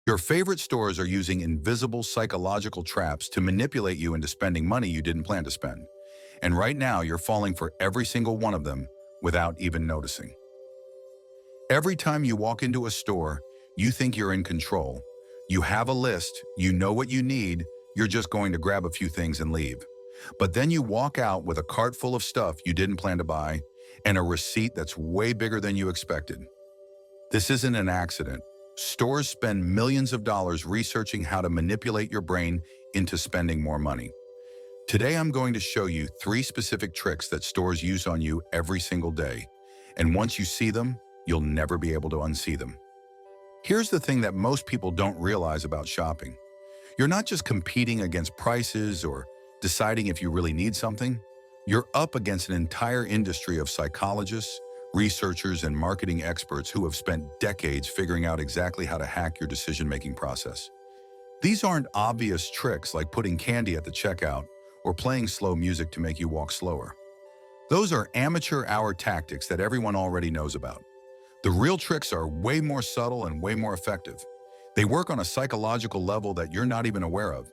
Your favorite stores are using invisible psychological traps to manipulate you into spending money you didn't plan to spend. And right now, you're falling for every single one of them without even noticing. Every time you walk into a store, you think you're in control. You have a list, you know what you need, you're just going to grab a few things and leave. But then you walk out with a cart full of stuff you didn't plan to buy and a receipt that's way bigger than you expected. This isn't an accident. Stores spend millions of dollars researching how to manipulate your brain into spending more money. Today, I'm going to show you 3 specific tricks that stores use on you every single day. And once you see them, you'll never be able to unsee them. Here's the thing that most people don't realize about shopping. You're not just competing against prices or deciding if you really need something. You're up against an entire industry of psychologists, researchers, and marketing experts who have spent decades figuring out exactly how to hack your decision-making process. These aren't obvious tricks like putting candy at the checkout or playing slow music to make you walk slower. Those are amateur hour tactics that everyone already knows about. The real tricks are way more subtle and way more effective. They work on a psychological level that you're not even aware of.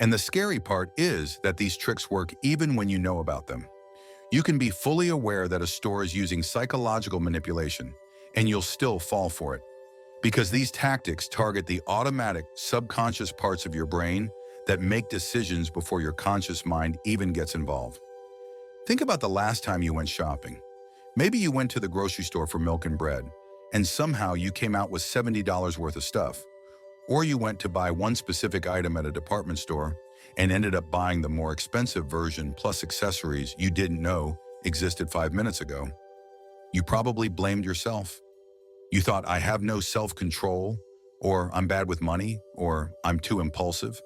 And the scary part is that these tricks work even when you know about them. You can be fully aware that a store is using psychological manipulation, and you'll still fall for it. Because these tactics target the automatic, subconscious parts of your brain that make decisions before your conscious mind even gets involved. Think about the last time you went shopping. Maybe you went to the grocery store for milk and bread, and somehow you came out with $70 worth of stuff. Or you went to buy one specific item at a department store and ended up buying the more expensive version plus accessories you didn't know existed 5 minutes ago. You probably blamed yourself. You thought, I have no self-control, or I'm bad with money, or I'm too impulsive.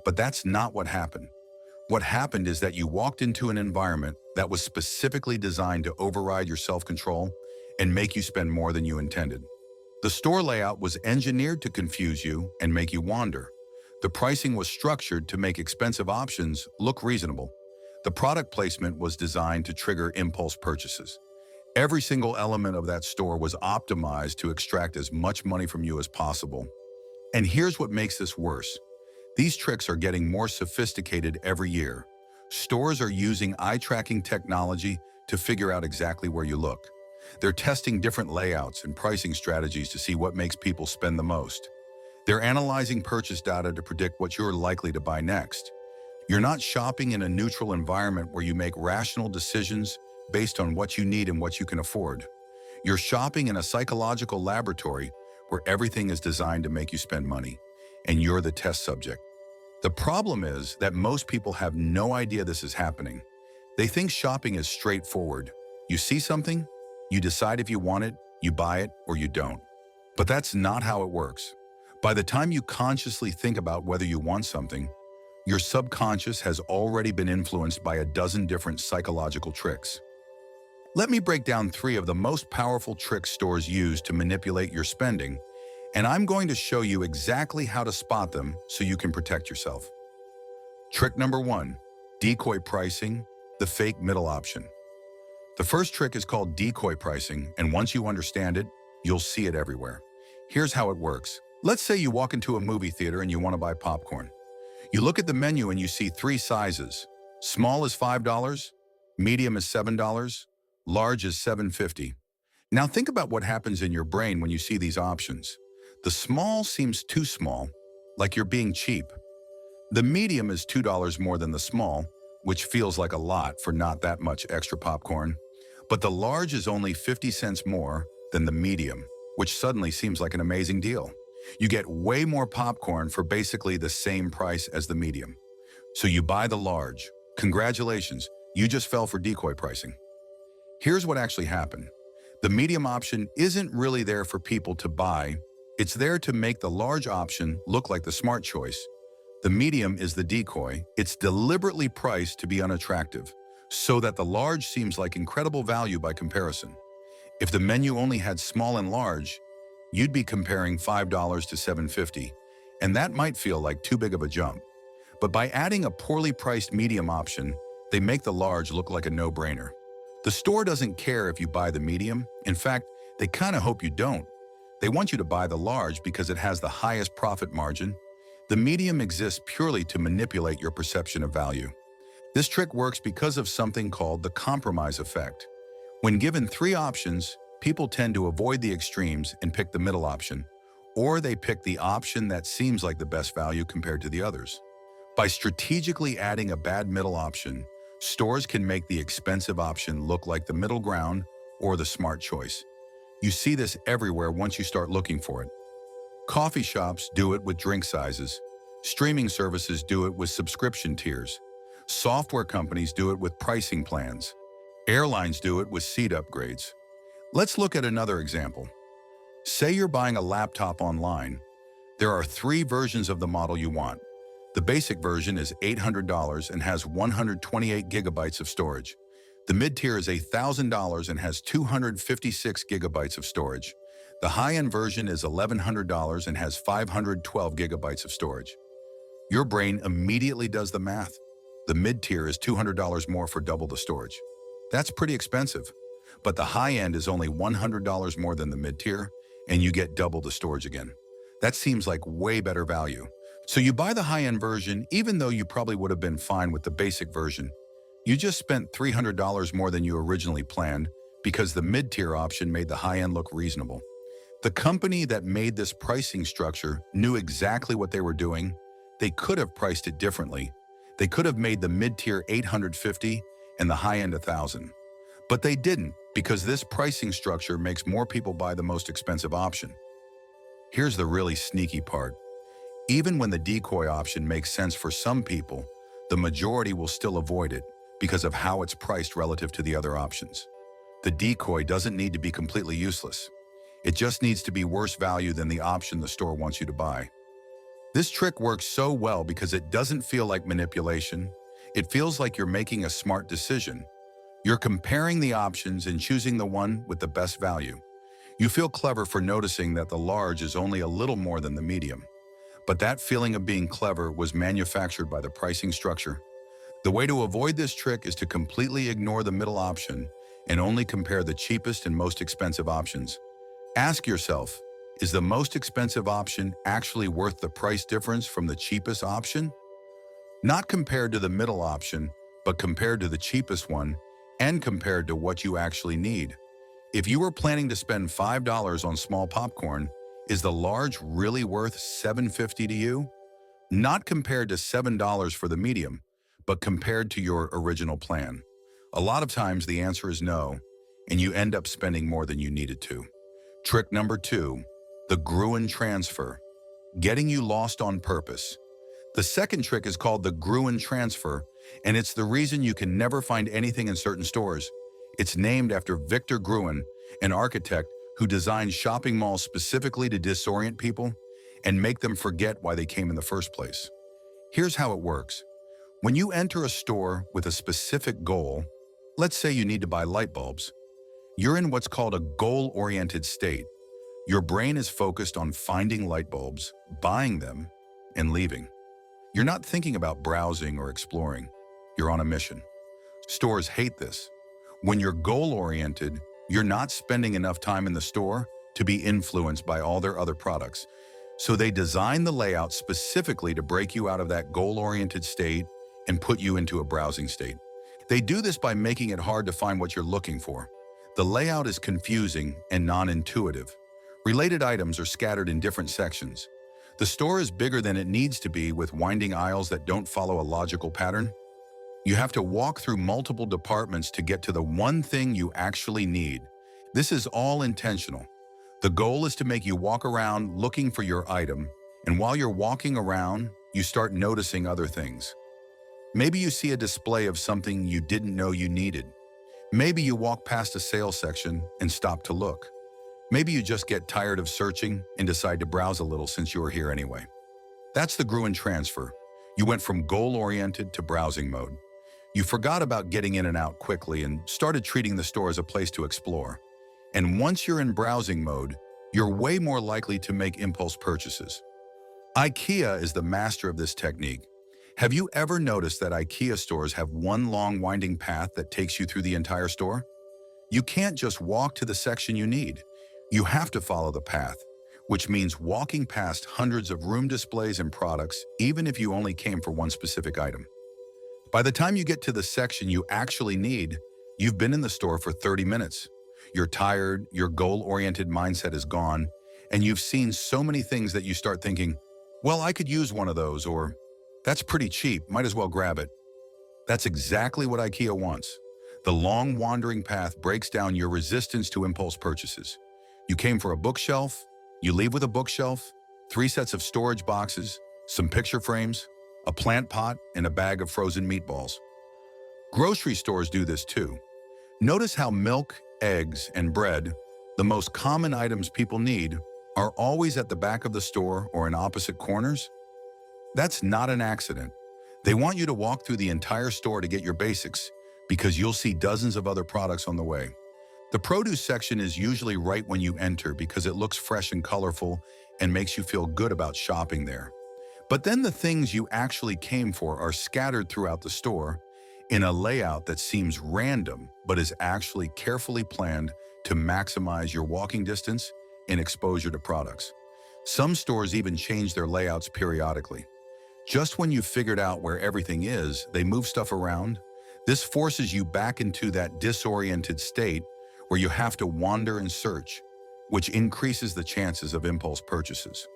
But that's not what happened. What happened is that you walked into an environment that was specifically designed to override your self-control and make you spend more than you intended. The store layout was engineered to confuse you and make you wander. The pricing was structured to make expensive options look reasonable. The product placement was designed to trigger impulse purchases. Every single element of that store was optimized to extract as much money from you as possible. And here's what makes this worse. These tricks are getting more sophisticated every year. Stores are using eye-tracking technology to figure out exactly where you look. They're testing different layouts and pricing strategies to see what makes people spend the most. They're analyzing purchase data to predict what you're likely to buy next. You're not shopping in a neutral environment where you make rational decisions based on what you need and what you can afford. You're shopping in a psychological laboratory where everything is designed to make you spend money, and you're the test subject. The problem is that most people have no idea this is happening. They think shopping is straightforward. You see something, you decide if you want it, you buy it, or you don't. But that's not how it works. By the time you consciously think about whether you want something, your subconscious has already been influenced by a dozen different psychological tricks. Let me break down 3 of the most powerful tricks stores use to manipulate your spending, and I'm going to show you exactly how to spot them so you can protect yourself. Trick number 1, decoy pricing, the fake middle option. The first trick is called decoy pricing, and once you understand it, you'll see it everywhere. Here's how it works. Let's say you walk into a movie theater and you want to buy popcorn. You look at the menu and you see 3 sizes. Small is $5, medium is $7, large is $7.50. Now think about what happens in your brain when you see these options. The small seems too small, like you're being cheap. The medium is $2 more than the small, which feels like a lot for not that much extra popcorn. But the large is only 50 cents more than the medium, which suddenly seems like an amazing deal. You get way more popcorn for basically the same price as the medium. So you buy the large. Congratulations, you just fell for decoy pricing. Here's what actually happened. The medium option isn't really there for people to buy. It's there to make the large option look like the smart choice. The medium is the decoy. It's deliberately priced to be unattractive, so that the large seems like incredible value by comparison. If the menu only had small and large, you'd be comparing $5 to $7.50, and that might feel like too big of a jump. But by adding a poorly priced medium option, they make the large look like a no-brainer. The store doesn't care if you buy the medium. In fact, they kind of hope you don't. They want you to buy the large because it has the highest profit margin. The medium exists purely to manipulate your perception of value. This trick works because of something called the compromise effect. When given three options, people tend to avoid the extremes and pick the middle option, or they pick the option that seems like the best value compared to the others. By strategically adding a bad middle option, stores can make the expensive option look like the middle ground or the smart choice. You see this everywhere once you start looking for it. Coffee shops do it with drink sizes. Streaming services do it with subscription tiers. Software companies do it with pricing plans. Airlines do it with seat upgrades. Let's look at another example. Say you're buying a laptop online. There are three versions of the model you want. The basic version is $800 and has 128 gigabytes of storage. The mid-tier is $1,000 and has 256 gigabytes of storage. The high-end version is $1,100 and has 512 gigabytes of storage. Your brain immediately does the math. The mid-tier is $200 more for double the storage. That's pretty expensive. But the high-end is only $100 more than the mid-tier, and you get double the storage again. That seems like way better value. So you buy the high-end version even though you probably would have been fine with the basic version. You just spent $300 more than you originally planned because the mid-tier option made the high-end look reasonable. The company that made this pricing structure knew exactly what they were doing. They could have priced it differently. They could have made the mid-tier $850 and the high-end $1,000. But they didn't because this pricing structure makes more people buy the most expensive option. Here's the really sneaky part. Even when the decoy option makes sense for some people, the majority will still avoid it because of how it's priced relative to the other options. The decoy doesn't need to be completely useless. It just needs to be worse value than the option the store wants you to buy. This trick works so well because it doesn't feel like manipulation. It feels like you're making a smart decision. You're comparing the options and choosing the one with the best value. You feel clever for noticing that the large is only a little more than the medium. But that feeling of being clever was manufactured by the pricing structure. The way to avoid this trick is to completely ignore the middle option and only compare the cheapest and most expensive options. Ask yourself, is the most expensive option actually worth the price difference from the cheapest option? Not compared to the middle option, but compared to the cheapest one and compared to what you actually need. If you were planning to spend $5 on small popcorn, is the large really worth $7.50 to you? Not compared to $7 for the medium, but compared to your original plan. A lot of times the answer is no, and you end up spending more than you needed to. Trick number 2, the Gruen Transfer, getting you lost on purpose. The second trick is called the Gruen Transfer, and it's the reason you can never find anything in certain stores. It's named after Victor Gruen, an architect who designed shopping malls specifically to disorient people and make them forget why they came in the first place. Here's how it works. When you enter a store with a specific goal, let's say you need to buy light bulbs, you're in what's called a goal-oriented state. Your brain is focused on finding light bulbs, buying them, and leaving. You're not thinking about browsing or exploring. You're on a mission. Stores hate this. When you're goal-oriented, you're not spending enough time in the store to be influenced by all their other products. So they design the layout specifically to break you out of that goal-oriented state and put you into a browsing state. They do this by making it hard to find what you're looking for. The layout is confusing and non-intuitive. Related items are scattered in different sections. The store is bigger than it needs to be with winding aisles that don't follow a logical pattern. You have to walk through multiple departments to get to the one thing you actually need. This is all intentional. The goal is to make you walk around looking for your item, and while you're walking around, you start noticing other things. Maybe you see a display of something you didn't know you needed. Maybe you walk past a sales section and stop to look. Maybe you just get tired of searching and decide to browse a little since you're here anyway. That's the Gruen Transfer. You went from goal-oriented to browsing mode. You forgot about getting in and out quickly and started treating the store as a place to explore. And once you're in browsing mode, you're way more likely to make impulse purchases. IKEA is the master of this technique. Have you ever noticed that IKEA stores have one long winding path that takes you through the entire store? You can't just walk to the section you need. You have to follow the path. which means walking past hundreds of room displays and products even if you only came for one specific item. By the time you get to the section you actually need, you've been in the store for 30 minutes. You're tired, your goal-oriented mindset is gone, and you've seen so many things that you start thinking, well, I could use one of those, or that's pretty cheap, might as well grab it. That's exactly what IKEA wants. The long wandering path breaks down your resistance to impulse purchases. You came for a bookshelf, you leave with a bookshelf, 3 sets of storage boxes, some picture frames, a plant pot, and a bag of frozen meatballs. Grocery stores do this too. Notice how milk, eggs, and bread, the most common items people need, are always at the back of the store or in opposite corners? That's not an accident. They want you to walk through the entire store to get your basics because you'll see dozens of other products on the way. The produce section is usually right when you enter because it looks fresh and colorful and makes you feel good about shopping there. But then the things you actually came for are scattered throughout the store in a layout that seems random but is actually carefully planned to maximize your walking distance and exposure to products. Some stores even change their layouts periodically. Just when you've figured out where everything is, they move stuff around. This forces you back into that disoriented state where you have to wander and search, which increases the chances of impulse purchases.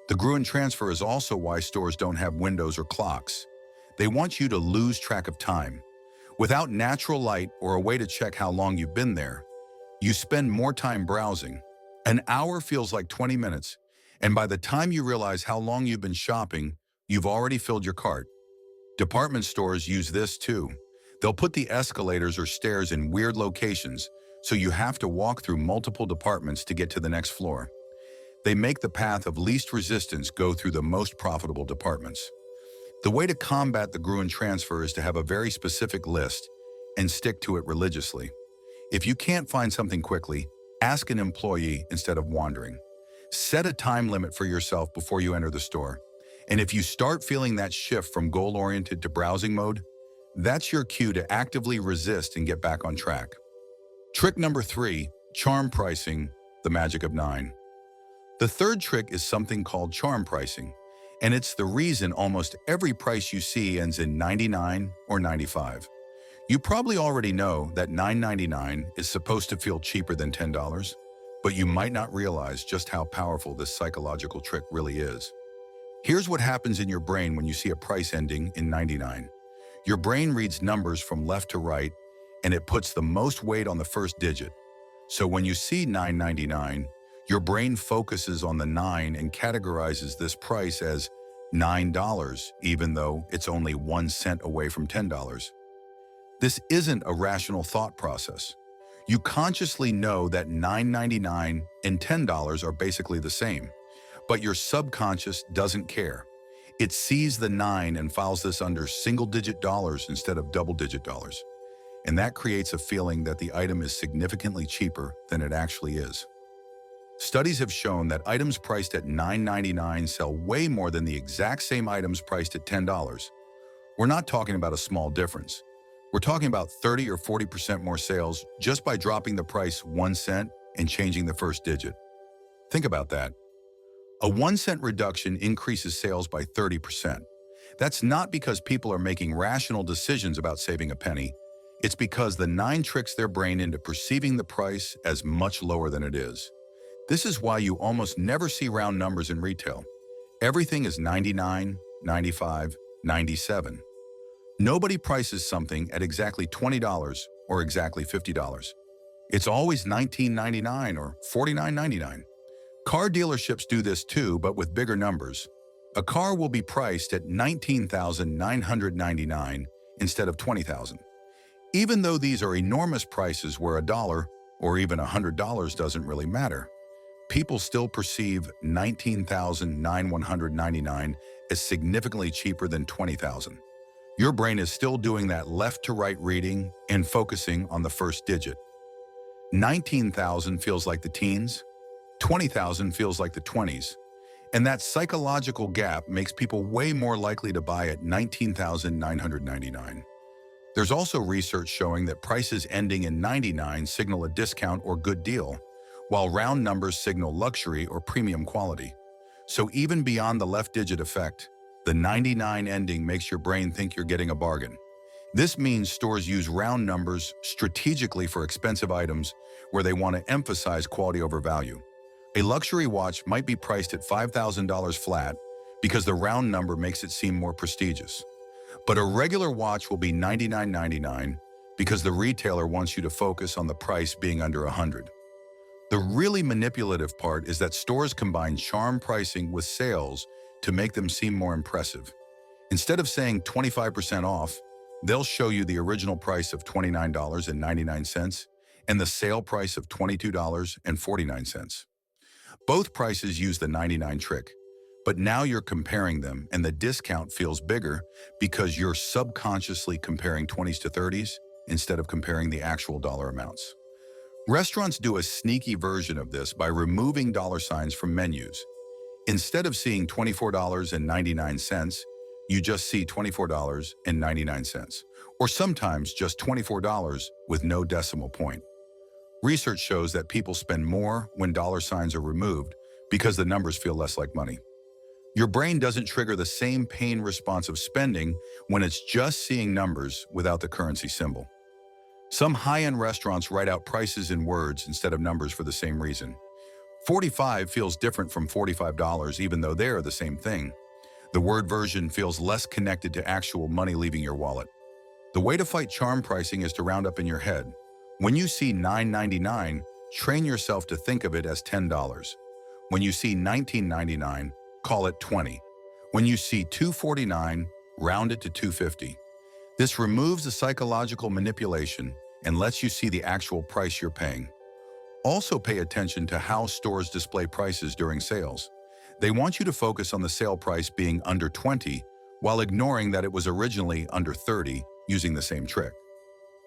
The Gruen Transfer is also why stores don't have windows or clocks. They want you to lose track of time. Without natural light or a way to check how long you've been there, you spend more time browsing. An hour feels like 20 minutes, and by the time you realize how long you've been shopping, you've already filled your cart. Department stores use this too. They'll put the escalators or stairs in weird locations, so you have to walk through multiple departments to get to the next floor. They make the path of least resistance go through the most profitable departments. The way to combat the Gruen Transfer is to have a very specific list and stick to it religiously. If you can't find something quickly, ask an employee instead of wandering. Set a time limit for yourself before you enter the store. And if you start feeling that shift from goal-oriented to browsing mode, that's your cue to actively resist and get back on track. Trick number 3, charm pricing, the magic of 9. The third trick is something called charm pricing, and it's the reason almost every price you see ends in 99 or 95. You probably already know that $9.99 is supposed to feel cheaper than $10, but you might not realize just how powerful this psychological trick really is. Here's what happens in your brain when you see a price ending in 99. Your brain reads numbers from left to right, and it puts the most weight on the first digit. So when you see $9.99, your brain focuses on the 9 and categorizes this price as $9, even though it's only 1 cent away from $10. This isn't a rational thought process. You consciously know that $9.99 and $10 are basically the same, but your subconscious doesn't care. It sees the 9 and files this under single-digit dollars instead of double-digit dollars. And that creates a feeling that the item is significantly cheaper than it actually is. Studies have shown that items priced at $9.99 sell way more than the exact same items priced at $10. We're not talking about a small difference. We're talking about 30 or 40% more sales just by dropping the price 1 cent and changing the first digit. Think about that. A 1 cent reduction increases sales by 30%. That's not because people are making rational decisions about saving a penny. It's because the 9 tricks their brain into perceiving the price as much lower than it is. This is why you almost never see round numbers in retail. Everything is 99, 95, 97. Nobody prices something at exactly $20 or exactly $50. It's always $19.99 or $49.99. Car dealerships do this too, but with bigger numbers. A car will be priced at $19,999 instead of $20,000. Even though these are enormous prices where a dollar or even $100 doesn't really matter, people still perceive $19,999 as significantly cheaper than $20,000. Your brain is still doing that left to right reading and focusing on the first digit. 19,000 feels like the teens, 20,000 feels like the 20s, and that psychological gap makes people way more likely to buy at $19,999. There's also research showing that prices ending in 99 signal a discount or good deal, while round numbers signal luxury or premium quality. So even beyond the left-digit effect, the 99 ending makes your brain think you're getting a bargain. This means stores use round numbers strategically for expensive items where they want to emphasize quality over value. A luxury watch might be priced at $5,000 flat because the round number makes it seem more prestigious. But a regular watch will be $99.99 because the retailer wants you to focus on the price being under $100. The really manipulative part is that stores combine charm pricing with sales to make them seem more impressive. Instead of saying 25% off, they'll show you the original price of $29.99 and the sale price of $22.49. Both prices use the 99 trick, but now you're comparing them and the discount feels bigger because you're subconsciously comparing 20s to 30s instead of comparing the actual dollar amounts. Restaurants do a sneaky version of this by removing dollar signs from menus. Instead of seeing $24.99, you just see $24.99, or sometimes just $24 with no decimal point. Research shows that people spend more when dollar signs are removed because the numbers feel less like money. Your brain doesn't trigger the same pain response of spending when it's just seeing numbers without the currency symbol. Some high-end restaurants write out prices in words instead of numbers for the same reason. 45 feels different from $45 even though they are the same thing. The word version feels less connected to actual money leaving your wallet. The way to fight charm pricing is to round up in your head. When you see $9.99, train yourself to think of it as $10. When you see $19.99, call it $20. When you see $2.49, round it to $2.50. This removes the psychological manipulation and lets you see the actual price you're paying. Also pay attention to how stores display prices during sales. They want you to focus on the sale price being under 20 while ignoring that it was originally under 30 using the same trick.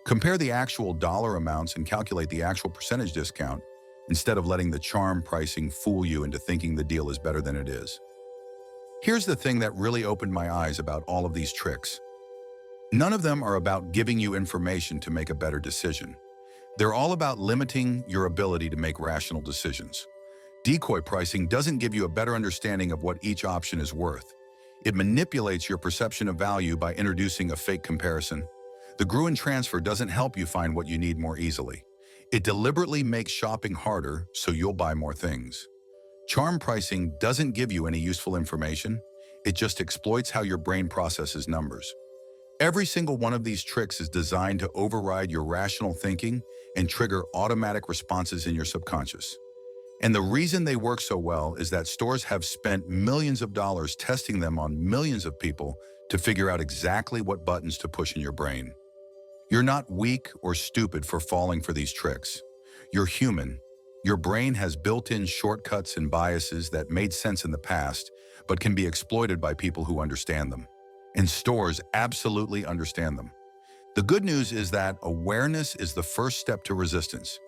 Compare the actual dollar amounts and calculate the actual percentage discount instead of letting the charm pricing fool you into thinking the deal is better than it is. Here's the thing that really opened my eyes about all of these tricks. None of them are about giving you information to make a better decision. They're all about limiting your ability to make rational decisions. Decoy pricing doesn't give you a better understanding of what each option is worth. It manipulates your perception of value by introducing a fake comparison. The Gruen Transfer doesn't help you find what you need more easily. It deliberately makes shopping harder so you'll buy more things. Charm pricing doesn't give you any useful information. It just exploits how your brain processes numbers. Every single one of these tricks is designed to override your rational thinking and trigger automatic responses in your subconscious. And the reason they work so well is that stores have spent millions of dollars testing them on millions of people to figure out exactly what buttons to push in your brain. You're not weak or stupid for falling for these tricks. You're human. Your brain has built-in shortcuts and biases that made sense in the past, but can be exploited by people who understand them. And stores absolutely understand them. The good news is that awareness is the first step to resistance.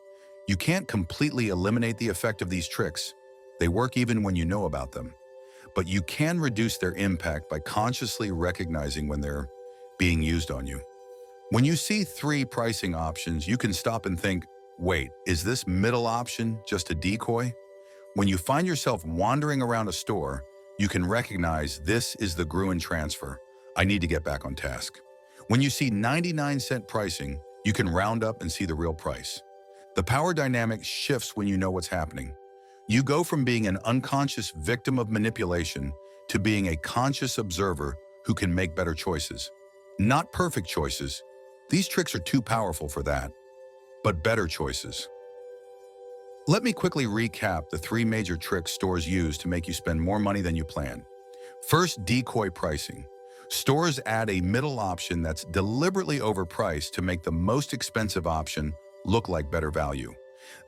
You can't completely eliminate the effect of these tricks. They work even when you know about them. But you can reduce their impact by consciously recognizing when they're being used on you. When you see 3 pricing options, you can stop and think, wait, is this middle option just a decoy? When you find yourself wandering around a store, you can recognize this is the Gruen Transfer. I need to get back on task. When you see 99-cent pricing, you can round up and see the real price. The power dynamic shifts when you know what's happening. You go from being an unconscious victim of manipulation to being a conscious observer who can make better choices. Not perfect choices. These tricks are too powerful for that, but better choices. Let me quickly recap the 3 major tricks stores use to make you spend more money than you planned. First, decoy pricing. Stores add a middle option that's deliberately overpriced to make the most expensive option look like better value.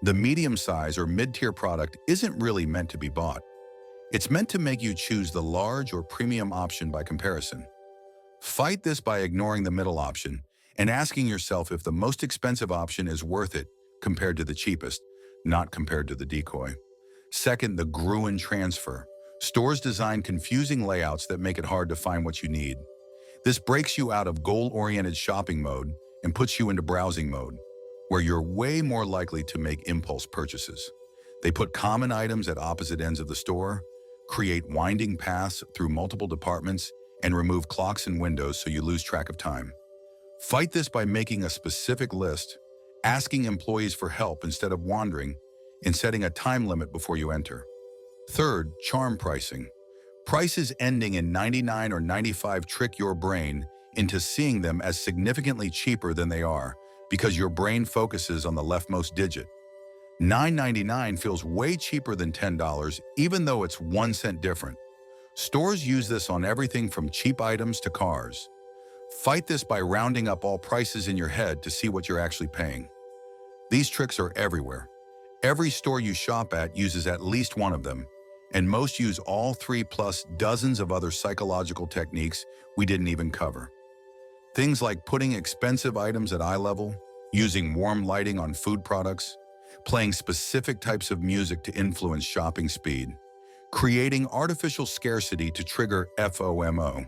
The medium-size or mid-tier product isn't really meant to be bought. It's meant to make you choose the large or premium option by comparison. Fight this by ignoring the middle option and asking yourself if the most expensive option is worth it compared to the cheapest, not compared to the decoy. Second, the Gruen Transfer. Stores design confusing layouts that make it hard to find what you need. This breaks you out of goal-oriented shopping mode and puts you into browsing mode, where you're way more likely to make impulse purchases. They put common items at opposite ends of the store, create winding paths through multiple departments, and remove clocks and windows so you lose track of time. Fight this by making a specific list, asking employees for help instead of wandering, and setting a time limit before you enter. Third, charm pricing. Prices ending in 99 or 95 trick your brain into seeing them as significantly cheaper than they are because your brain focuses on the leftmost digit. $9.99 feels way cheaper than $10, even though it's 1 cent different. Stores use this on everything from cheap items to cars. Fight this by rounding up all prices in your head to see what you're actually paying. These tricks are everywhere. Every store you shop at uses at least one of them, and most use all three plus dozens of other psychological techniques we didn't even cover. Things like putting expensive items at eye level, using warm lighting on food products, playing specific types of music to influence shopping speed, creating artificial scarcity to trigger FOMO,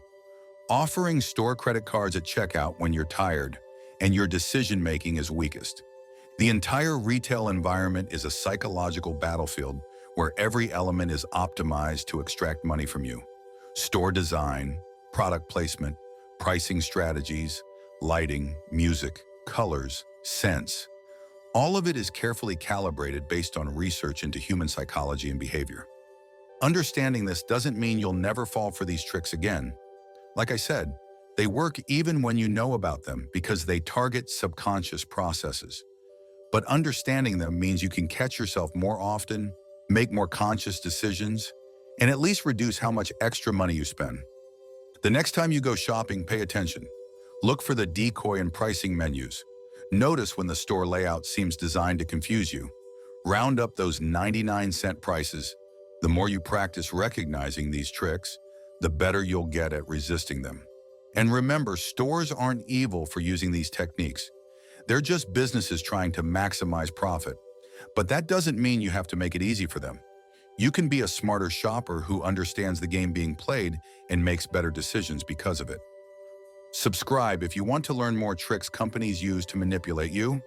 offering store credit cards at checkout when you're tired and your decision-making is weakest. The entire retail environment is a psychological battlefield where every element is optimized to extract money from you. Store design, product placement, pricing strategies, lighting, music, colors, scents. All of it is carefully calibrated based on research into human psychology and behavior. Understanding this doesn't mean you'll never fall for these tricks again. Like I said, they work even when you know about them because they target subconscious processes. But understanding them means you can catch yourself more often, make more conscious decisions, and at least reduce how much extra money you spend. The next time you go shopping, pay attention. Look for the decoy and pricing menus. Notice when the store layout seems designed to confuse you. Round up those 99-cent prices. The more you practice recognizing these tricks, the better you'll get at resisting them. And remember, stores aren't evil for using these techniques. They're just businesses trying to maximize profit. But that doesn't mean you have to make it easy for them. You can be a smarter shopper who understands the game being played and makes better decisions because of it. Subscribe if you want to learn more tricks companies use to manipulate you.